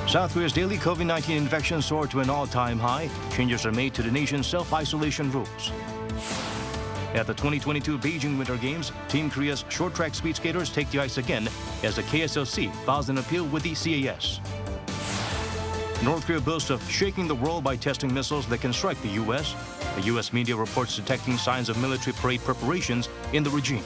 South Korea's daily COVID-19 infections soared to an all-time high. Changes are made to the nation's self-isolation rules. At the 2022 Beijing Winter Games, Team Korea's short-track speed skaters take the ice again as the KSLC files an appeal with the CAS. North Korea boasts of shaking the world by testing missiles that can strike the U.S. The U.S. media reports detecting signs of military parade preparations in the regime.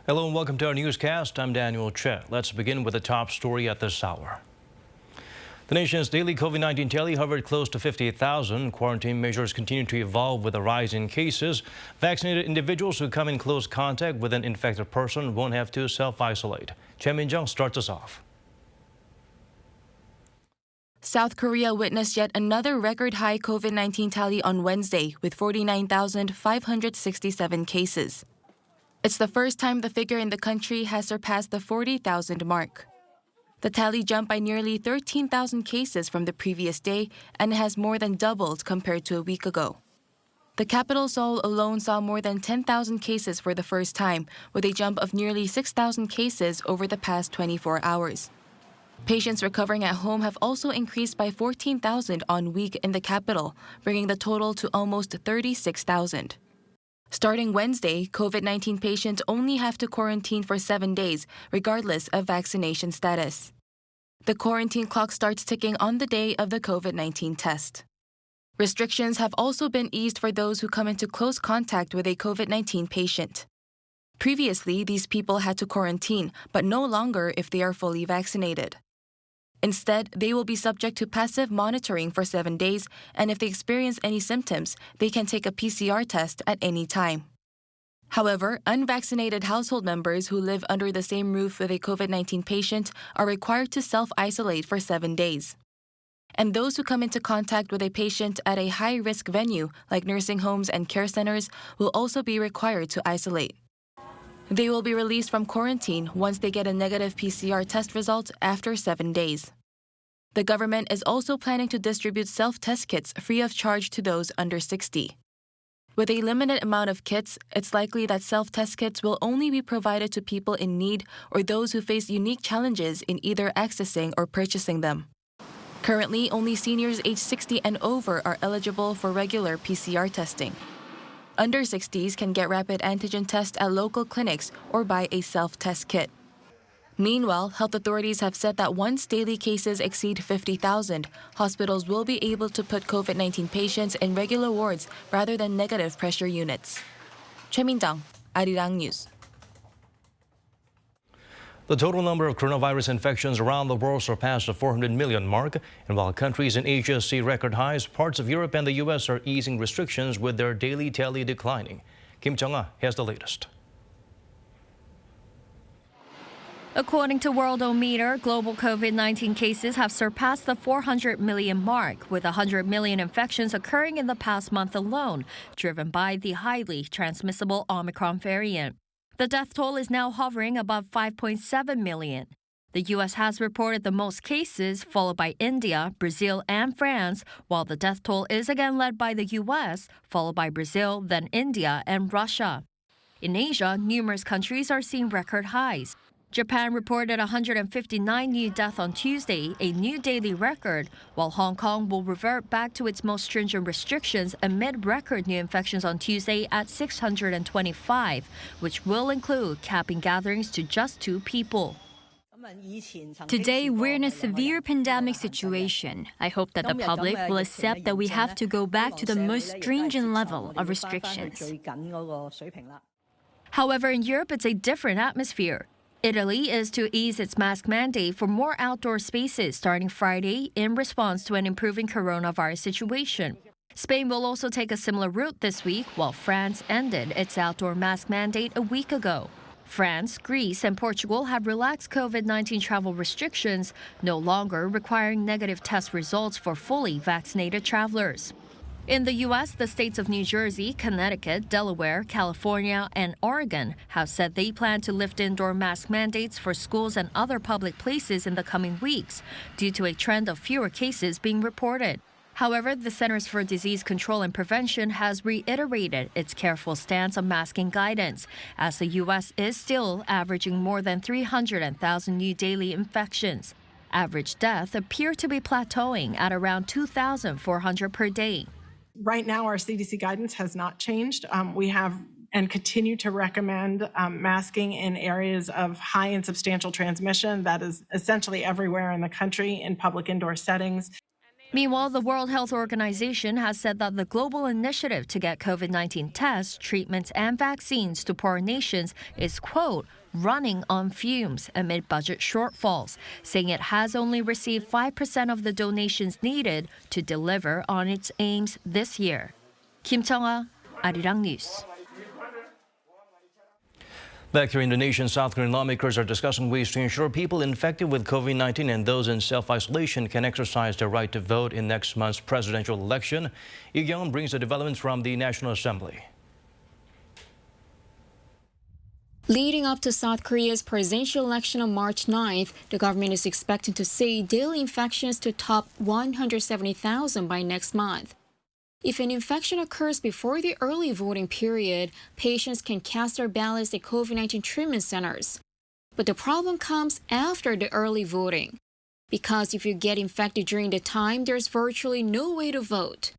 Hello and welcome to our newscast. I'm Daniel Che. Let's begin with the top story at this hour. The nation's daily COVID-19 tally hovered close to 58,000. Quarantine measures continue to evolve with a rise in cases. Vaccinated individuals who come in close contact with an infected person won't have to self-isolate. Choi Min-jung starts us off. South Korea witnessed yet another record-high COVID-19 tally on Wednesday with 49,567 cases. It's the first time the figure in the country has surpassed the 40,000 mark. The tally jumped by nearly 13,000 cases from the previous day and has more than doubled compared to a week ago. The capital Seoul alone saw more than 10,000 cases for the first time, with a jump of nearly 6,000 cases over the past 24 hours. Patients recovering at home have also increased by 14,000 on week in the capital, bringing the total to almost 36,000. Starting Wednesday, COVID-19 patients only have to quarantine for 7 days, regardless of vaccination status. The quarantine clock starts ticking on the day of the COVID-19 test. Restrictions have also been eased for those who come into close contact with a COVID-19 patient. Previously, these people had to quarantine, but no longer if they are fully vaccinated. Instead, they will be subject to passive monitoring for 7 days, and if they experience any symptoms, they can take a PCR test at any time. However, unvaccinated household members who live under the same roof with a COVID-19 patient are required to self-isolate for 7 days. And those who come into contact with a patient at a high-risk venue, like nursing homes and care centers, will also be required to isolate. They will be released from quarantine once they get a negative PCR test result after 7 days. The government is also planning to distribute self-test kits free of charge to those under 60. With a limited amount of kits, it's likely that self-test kits will only be provided to people in need or those who face unique challenges in either accessing or purchasing them. Currently, only seniors aged 60 and over are eligible for regular PCR testing. Under 60s can get rapid antigen tests at local clinics or buy a self-test kit. Meanwhile, health authorities have said that once daily cases exceed 50,000, hospitals will be able to put COVID-19 patients in regular wards rather than negative pressure units. Choi Min-jung, Arirang News. The total number of coronavirus infections around the world surpassed the 400 million mark. And while countries in Asia see record highs, parts of Europe and the U.S. are easing restrictions with their daily tally declining. Kim Jung-ah has the latest. According to Worldometer, global COVID-19 cases have surpassed the 400 million mark, with 100 million infections occurring in the past month alone, driven by the highly transmissible Omicron variant. The death toll is now hovering above 5.7 million. The U.S. has reported the most cases, followed by India, Brazil, and France, while the death toll is again led by the U.S., followed by Brazil, then India, and Russia. In Asia, numerous countries are seeing record highs. Japan reported 159 new deaths on Tuesday, a new daily record, while Hong Kong will revert back to its most stringent restrictions amid record new infections on Tuesday at 625, which will include capping gatherings to just 2 people. Today, we're in a severe pandemic situation. I hope that the public will accept that we have to go back to the most stringent level of restrictions. However, in Europe, it's a different atmosphere. Italy is to ease its mask mandate for more outdoor spaces starting Friday in response to an improving coronavirus situation. Spain will also take a similar route this week, while France ended its outdoor mask mandate a week ago. France, Greece, and Portugal have relaxed COVID-19 travel restrictions, no longer requiring negative test results for fully vaccinated travelers. In the U.S., the states of New Jersey, Connecticut, Delaware, California, and Oregon have said they plan to lift indoor mask mandates for schools and other public places in the coming weeks due to a trend of fewer cases being reported. However, the Centers for Disease Control and Prevention has reiterated its careful stance on masking guidance, as the U.S. is still averaging more than 300,000 new daily infections. Average death appear to be plateauing at around 2,400 per day. Right now, our CDC guidance has not changed. We have and continue to recommend masking in areas of high and substantial transmission. That is essentially everywhere in the country in public indoor settings. Meanwhile, the World Health Organization has said that the global initiative to get COVID-19 tests, treatments, and vaccines to poor nations is, quote, running on fumes amid budget shortfalls, saying it has only received 5% of the donations needed to deliver on its aims this year. Kim Chang-ah, Arirang News. Back here in Indonesia, South Korean lawmakers are discussing ways to ensure people infected with COVID-19 and those in self-isolation can exercise their right to vote in next month's presidential election. Lee Kyung brings the developments from the National Assembly. Leading up to South Korea's presidential election on March 9th, the government is expecting to see daily infections to top 170,000 by next month. If an infection occurs before the early voting period, patients can cast their ballots at COVID-19 treatment centers. But the problem comes after the early voting, because if you get infected during the time, there's virtually no way to vote.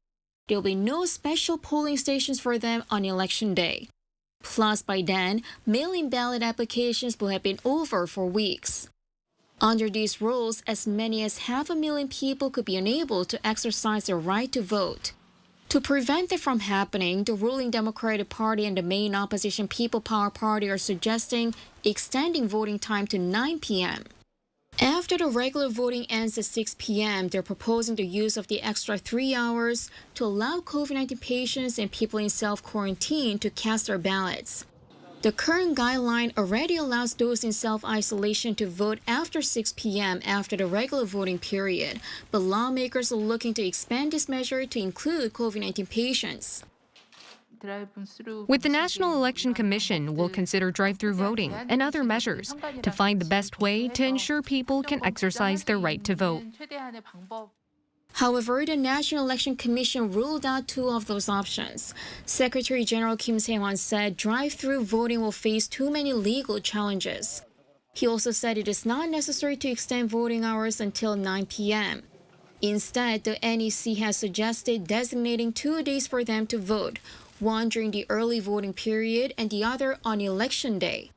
There'll be no special polling stations for them on election day. Plus, by then, mail-in ballot applications will have been over for weeks. Under these rules, as many as 500,000 people could be unable to exercise their right to vote. To prevent it from happening, the ruling Democratic Party and the main opposition People Power Party are suggesting extending voting time to 9 p.m. After the regular voting ends at 6 p.m., they're proposing the use of the extra 3 hours to allow COVID-19 patients and people in self-quarantine to cast their ballots. The current guideline already allows those in self-isolation to vote after 6 p.m. after the regular voting period, but lawmakers are looking to expand this measure to include COVID-19 patients. With the National Election Commission, we'll consider drive-through voting and other measures to find the best way to ensure people can exercise their right to vote. However, the National Election Commission ruled out 2 of those options. Secretary General Kim Se-hwan said drive-through voting will face too many legal challenges. He also said it is not necessary to extend voting hours until 9 p.m. Instead, the NEC has suggested designating 2 days for them to vote, one during the early voting period and the other on election day,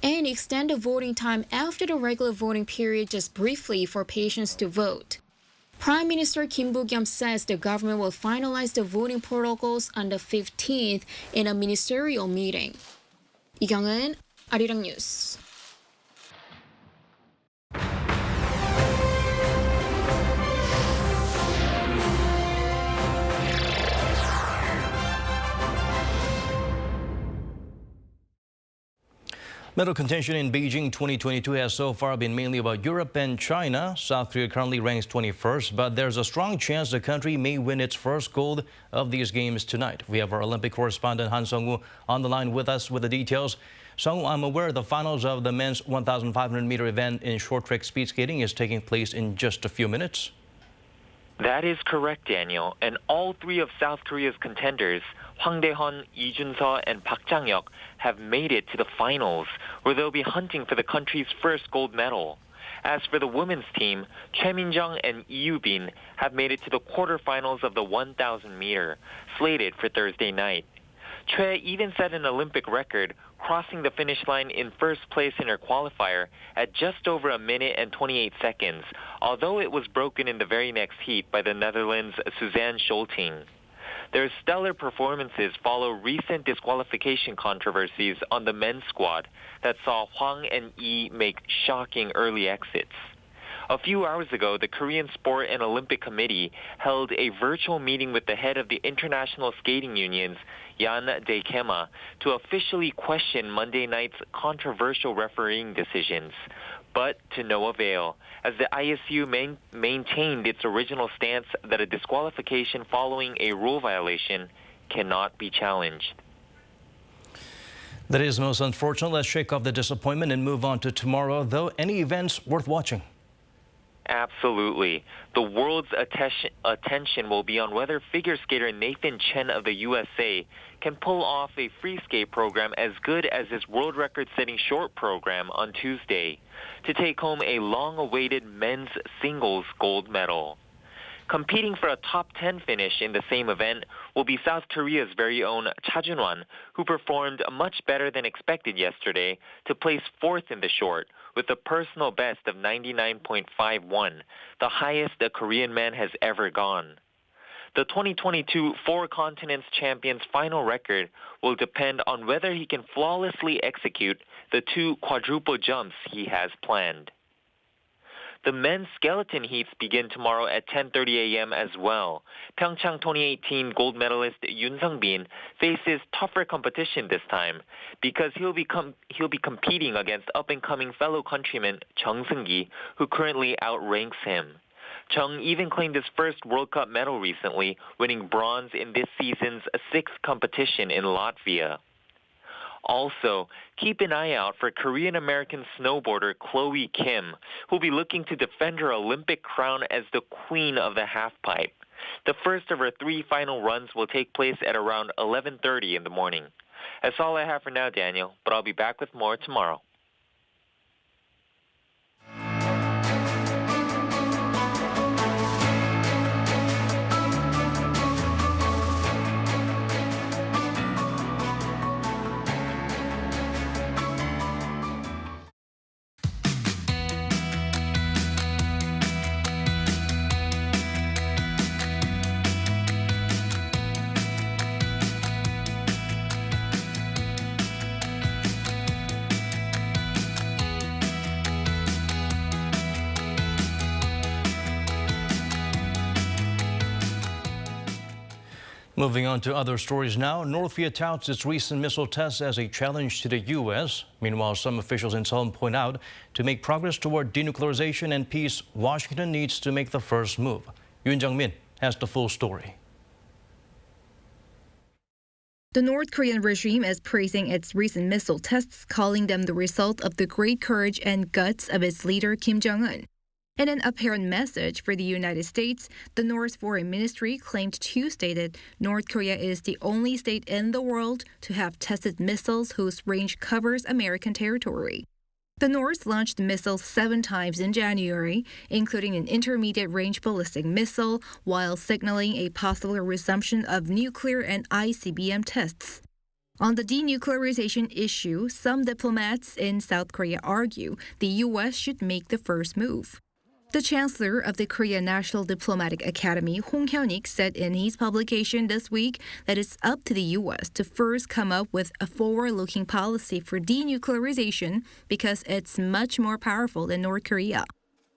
and extend the voting time after the regular voting period just briefly for patients to vote. Prime Minister Kim Buk-yeom says the government will finalize the voting protocols on the 15th in a ministerial meeting. Lee Kyung-eun, Arirang News. Medal contention in Beijing 2022 has so far been mainly about Europe and China. South Korea currently ranks 21st, but there's a strong chance the country may win its first gold of these games tonight. We have our Olympic correspondent Han Sung-woo on the line with us with the details. Sung-woo, I'm aware the finals of the men's 1,500-meter event in short track speed skating is taking place in just a few minutes. That is correct, Daniel. And all 3 of South Korea's contenders, Hwang Dae-hun, Lee Jun-seo, and Park Jang-hyuk, have made it to the finals, where they'll be hunting for the country's first gold medal. As for the women's team, Choi Min-jung and Lee Yoo-bin have made it to the quarterfinals of the 1,000-meter, slated for Thursday night. Choi even set an Olympic record, crossing the finish line in first place in her qualifier at just over 1 minute and 28 seconds, although it was broken in the very next heat by the Netherlands' Suzanne Scholting. Their stellar performances follow recent disqualification controversies on the men's squad that saw Hwang and Lee make shocking early exits. A few hours ago, the Korean Sport and Olympic Committee held a virtual meeting with the head of the International Skating Union's Jan Dae-kema to officially question Monday night's controversial refereeing decisions. but to no avail, as the ISU maintained its original stance that a disqualification following a rule violation cannot be challenged. That is most unfortunate. Let's shake off the disappointment and move on to tomorrow, though. Any events worth watching? Absolutely. The world's attention will be on whether figure skater Nathan Chen of the USA can pull off a free skate program as good as his world record-setting short program on Tuesday to take home a long-awaited men's singles gold medal. Competing for a top 10 finish in the same event will be South Korea's very own Cha Jun-won, who performed much better than expected yesterday to place fourth in the short with a personal best of 99.51, the highest a Korean man has ever gone. The 2022 Four Continents champion's final record will depend on whether he can flawlessly execute the 2 quadruple jumps he has planned. The men's skeleton heats begin tomorrow at 10:30 a.m. as well. Pyeongchang 2018 gold medalist Yoon Sung-bin faces tougher competition this time because he'll be competing against up-and-coming fellow countryman Chung Seung-gi, who currently outranks him. Chung even claimed his first World Cup medal recently, winning bronze in this season's 6th competition in Latvia. Also, keep an eye out for Korean-American snowboarder Chloe Kim, who'll be looking to defend her Olympic crown as the queen of the halfpipe. The first of her 3 final runs will take place at around 11:30 in the morning. That's all I have for now, Daniel, but I'll be back with more tomorrow. Moving on to other stories now. North Korea touts its recent missile tests as a challenge to the U.S. Meanwhile, some officials in Seoul point out to make progress toward denuclearization and peace, Washington needs to make the first move. Yoon Jung-min has the full story. The North Korean regime is praising its recent missile tests, calling them the result of the great courage and guts of its leader Kim Jong-un. In an apparent message for the United States, the North's foreign ministry claimed Tuesday that North Korea is the only state in the world to have tested missiles whose range covers American territory. The North launched missiles 7 times in January, including an intermediate-range ballistic missile, while signaling a possible resumption of nuclear and ICBM tests. On the denuclearization issue, some diplomats in South Korea argue the U.S. should make the first move. The chancellor of the Korea National Diplomatic Academy, Hong Hyun-ik, said in his publication this week that it's up to the U.S. to first come up with a forward-looking policy for denuclearization because it's much more powerful than North Korea.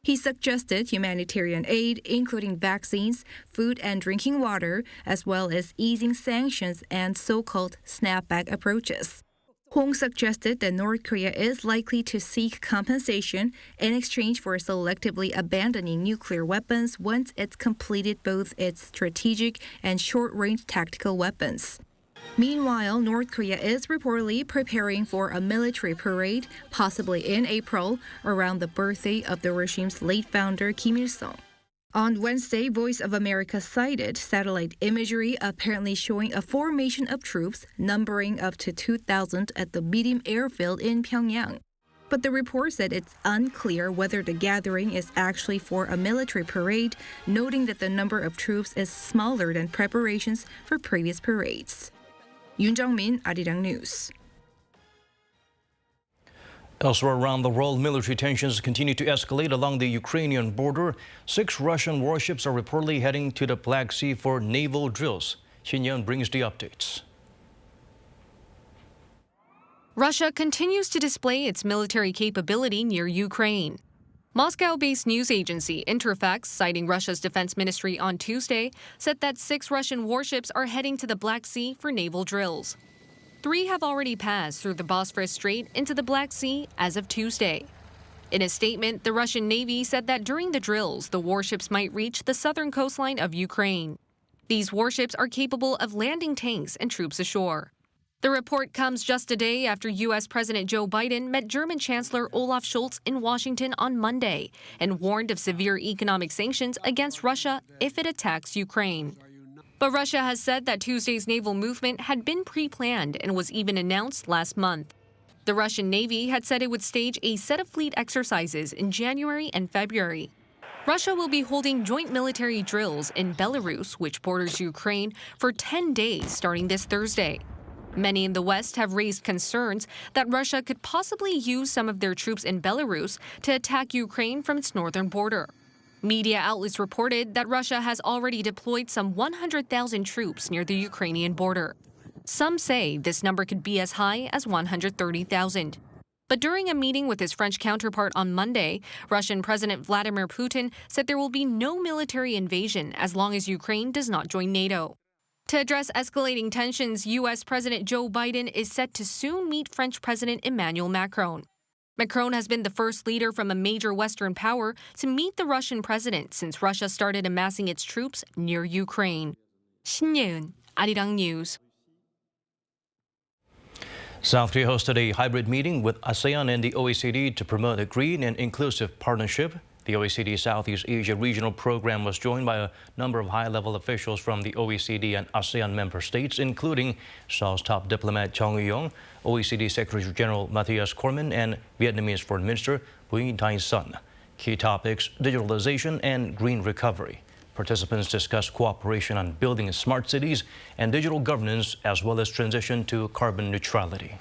He suggested humanitarian aid, including vaccines, food and drinking water, as well as easing sanctions and so-called snapback approaches. Hong suggested that North Korea is likely to seek compensation in exchange for selectively abandoning nuclear weapons once it's completed both its strategic and short-range tactical weapons. Meanwhile, North Korea is reportedly preparing for a military parade, possibly in April, around the birthday of the regime's late founder Kim Il-sung. On Wednesday, Voice of America cited satellite imagery apparently showing a formation of troops numbering up to 2,000 at the meetIM airfield in Pyongyang. But the report said it's unclear whether the gathering is actually for a military parade, noting that the number of troops is smaller than preparations for previous parades. Yoon Jung-min, Arirang News. Elsewhere around the world, military tensions continue to escalate along the Ukrainian border. 6 Russian warships are reportedly heading to the Black Sea for naval drills. Shin Yeon brings the updates. Russia continues to display its military capability near Ukraine. Moscow-based news agency Interfax, citing Russia's defense ministry on Tuesday, said that 6 Russian warships are heading to the Black Sea for naval drills. 3 have already passed through the Bosphorus Strait into the Black Sea as of Tuesday. In a statement, the Russian Navy said that during the drills, the warships might reach the southern coastline of Ukraine. These warships are capable of landing tanks and troops ashore. The report comes just a day after U.S. President Joe Biden met German Chancellor Olaf Scholz in Washington on Monday and warned of severe economic sanctions against Russia if it attacks Ukraine. But Russia has said that Tuesday's naval movement had been pre-planned and was even announced last month. The Russian Navy had said it would stage a set of fleet exercises in January and February. Russia will be holding joint military drills in Belarus, which borders Ukraine, for 10 days starting this Thursday. Many in the West have raised concerns that Russia could possibly use some of their troops in Belarus to attack Ukraine from its northern border. Media outlets reported that Russia has already deployed some 100,000 troops near the Ukrainian border. Some say this number could be as high as 130,000. But during a meeting with his French counterpart on Monday, Russian President Vladimir Putin said there will be no military invasion as long as Ukraine does not join NATO. To address escalating tensions, U.S. President Joe Biden is set to soon meet French President Emmanuel Macron. Macron has been the first leader from a major Western power to meet the Russian president since Russia started amassing its troops near Ukraine. 신예은, Arirang News. South Korea hosted a hybrid meeting with ASEAN and the OECD to promote a green and inclusive partnership. The OECD Southeast Asia Regional Program was joined by a number of high-level officials from the OECD and ASEAN member states, including Seoul's top diplomat Chung Eui-yong, OECD Secretary General Matthias Cormann, and Vietnamese Foreign Minister Bui Dai Son. Key topics: digitalization and green recovery. Participants discussed cooperation on building smart cities and digital governance, as well as transition to carbon neutrality.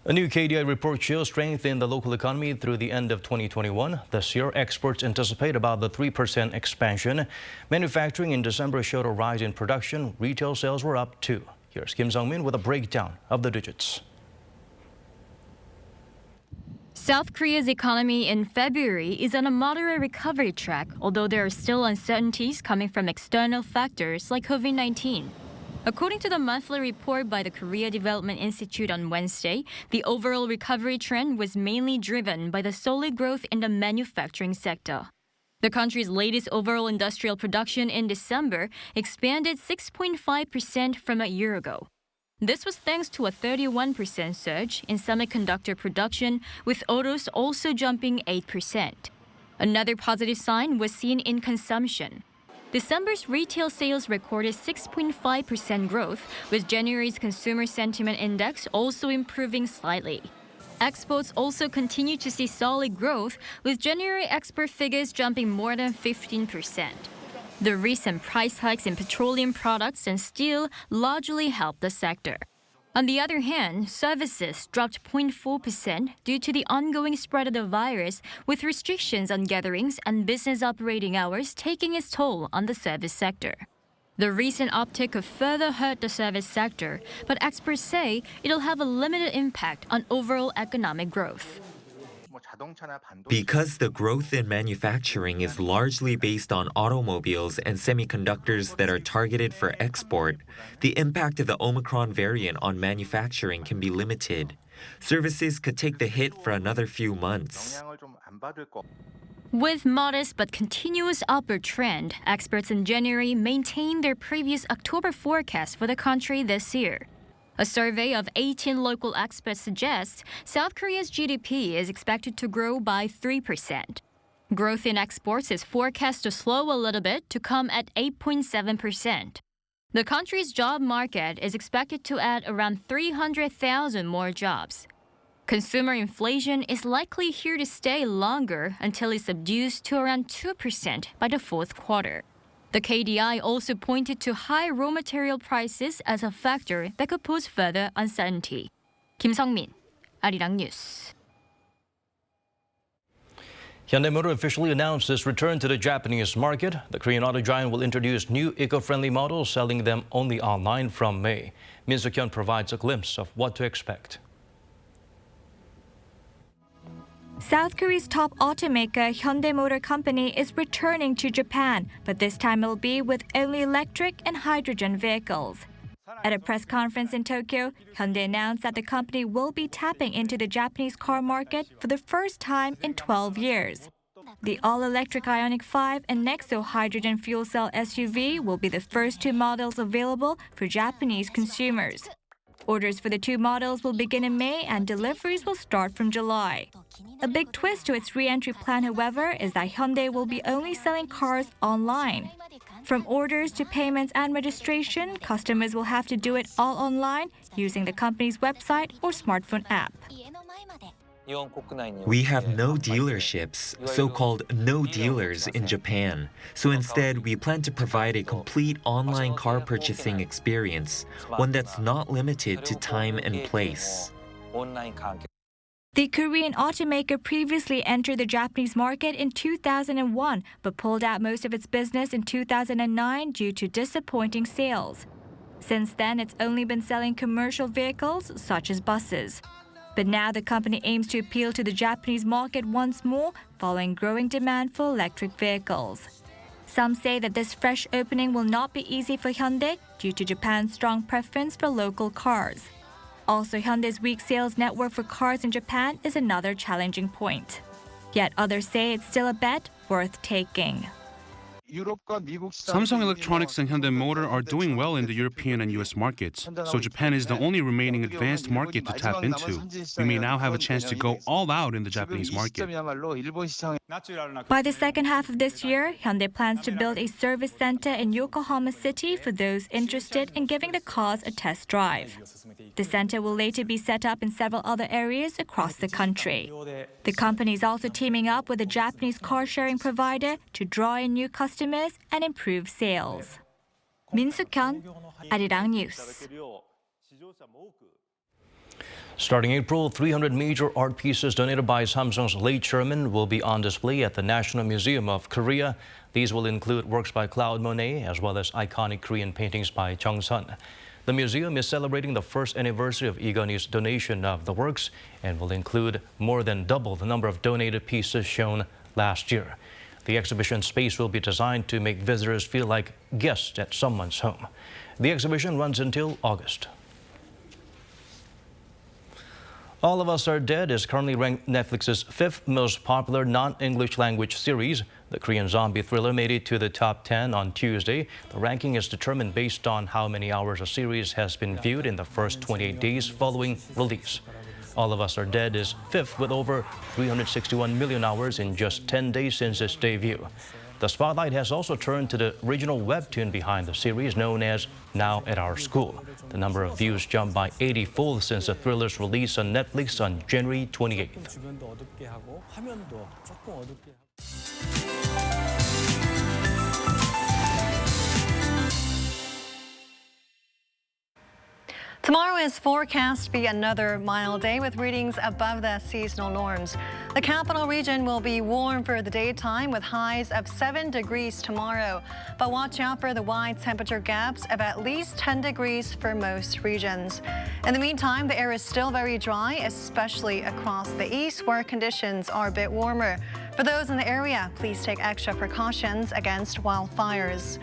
A new KDI report shows strength in the local economy through the end of 2021. This year, experts anticipate about the 3% expansion. Manufacturing in December showed a rise in production. Retail sales were up too. Here's Kim Sung-min with a breakdown of the digits. South Korea's economy in February is on a moderate recovery track, although there are still uncertainties coming from external factors like COVID-19. According to the monthly report by the Korea Development Institute on Wednesday, the overall recovery trend was mainly driven by the solid growth in the manufacturing sector. The country's latest overall industrial production in December expanded 6.5% from a year ago. This was thanks to a 31% surge in semiconductor production, with autos also jumping 8%. Another positive sign was seen in consumption. December's retail sales recorded 6.5% growth, with January's consumer sentiment index also improving slightly. Exports also continue to see solid growth, with January export figures jumping more than 15%. The recent price hikes in petroleum products and steel largely helped the sector. On the other hand, services dropped 0.4% due to the ongoing spread of the virus, with restrictions on gatherings and business operating hours taking its toll on the service sector. The recent uptick could further hurt the service sector, but experts say it'll have a limited impact on overall economic growth. Because the growth in manufacturing is largely based on automobiles and semiconductors that are targeted for export, the impact of the Omicron variant on manufacturing can be limited. Services could take the hit for another few months. With modest but continuous upward trend, experts in January maintained their previous October forecast for the country this year. A survey of 18 local experts suggests South Korea's GDP is expected to grow by 3%. Growth in exports is forecast to slow a little bit to come at 8.7%. The country's job market is expected to add around 300,000 more jobs. Consumer inflation is likely here to stay longer until it subdues to around 2% by the fourth quarter. The KDI also pointed to high raw material prices as a factor that could pose further uncertainty. Kim Sung-min, Arirang News. Hyundai Motor officially announced its return to the Japanese market. The Korean auto giant will introduce new eco-friendly models, selling them only online from May. Min Suk-hyun provides a glimpse of what to expect. South Korea's top automaker Hyundai Motor Company is returning to Japan, but this time it'll be with only electric and hydrogen vehicles. At a press conference in Tokyo, Hyundai announced that the company will be tapping into the Japanese car market for the first time in 12 years. The all-electric Ioniq 5 and Nexo hydrogen fuel cell SUV will be the first two models available for Japanese consumers. Orders for the two models will begin in May and deliveries will start from July. A big twist to its re-entry plan, however, is that Hyundai will be only selling cars online. From orders to payments and registration, customers will have to do it all online using the company's website or smartphone app. We have no dealerships, so-called no dealers in Japan. So instead, we plan to provide a complete online car purchasing experience, one that's not limited to time and place. The Korean automaker previously entered the Japanese market in 2001, but pulled out most of its business in 2009 due to disappointing sales. Since then, it's only been selling commercial vehicles, such as buses. But now the company aims to appeal to the Japanese market once more, following growing demand for electric vehicles. Some say that this fresh opening will not be easy for Hyundai due to Japan's strong preference for local cars. Also, Hyundai's weak sales network for cars in Japan is another challenging point. Yet others say it's still a bet worth taking. Samsung Electronics and Hyundai Motor are doing well in the European and US markets, so Japan is the only remaining advanced market to tap into. We may now have a chance to go all out in the Japanese market. By the second half of this year, Hyundai plans to build a service center in Yokohama City for those interested in giving the cars a test drive. The center will later be set up in several other areas across the country. The company is also teaming up with a Japanese car-sharing provider to draw in new customers and improve sales. 민숙현, Arirang News. Starting April, 300 major art pieces donated by Samsung's late chairman will be on display at the National Museum of Korea. These will include works by Claude Monet as well as iconic Korean paintings by Chung Sun. The museum is celebrating the first anniversary of Lee Gun-hee's donation of the works and will include more than double the number of donated pieces shown last year. The exhibition space will be designed to make visitors feel like guests at someone's home. The exhibition runs until August. All of Us Are Dead is currently ranked Netflix's 5th most popular non-English language series. The Korean zombie thriller made it to the top 10 on Tuesday. The ranking is determined based on how many hours a series has been viewed in the first 28 days following release. All of Us Are Dead is 5th with over 361 million hours in just 10 days since its debut. The spotlight has also turned to the original webtoon behind the series, known as Now at Our School. The number of views jumped by 80-fold since the thriller's release on Netflix on January 28th. Tomorrow is forecast to be another mild day with readings above the seasonal norms. The capital region will be warm for the daytime with highs of 7 degrees tomorrow. But watch out for the wide temperature gaps of at least 10 degrees for most regions. In the meantime, the air is still very dry, especially across the east where conditions are a bit warmer. For those in the area, please take extra precautions against wildfires.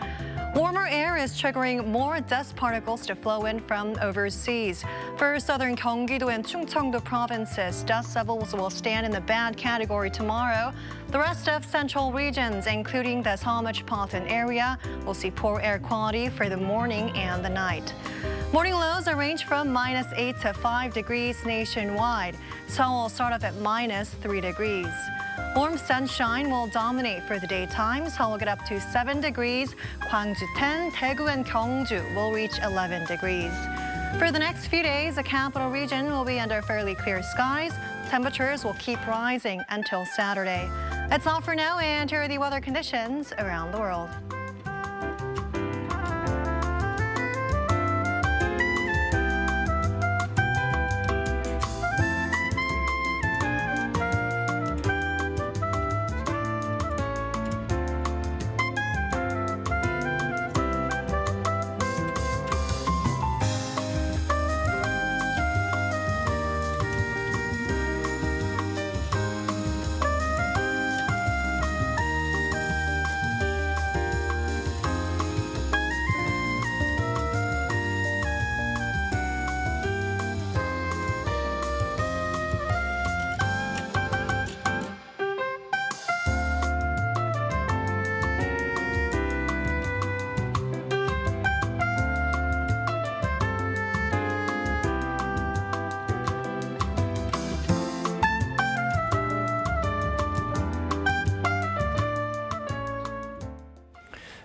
Warmer air is triggering more dust particles to flow in from overseas. For southern Gyeonggi-do and Chungcheong-do provinces, dust levels will stand in the bad category tomorrow. The rest of central regions, including the Seoul metropolitan area, will see poor air quality for the morning and the night. Morning lows are range from -8 to 5 degrees nationwide. Seoul will start off at -3 degrees. Warm sunshine will dominate for the daytime. Seoul will get up to 7 degrees. Gwangju 10, Daegu and Gyeongju will reach 11 degrees. For the next few days, the capital region will be under fairly clear skies. Temperatures will keep rising until Saturday. That's all for now, and here are the weather conditions around the world.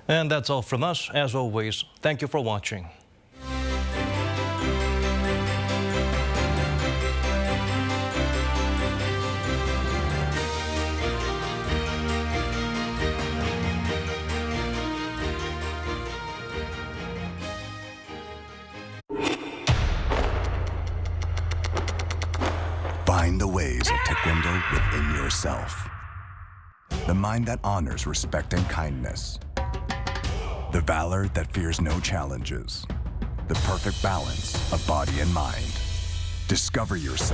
And that's all from us. As always, thank you for watching. Find the ways of taekwondo within yourself. The mind that honors respect and kindness. The valor that fears no challenges. The perfect balance of body and mind. Discover yourself.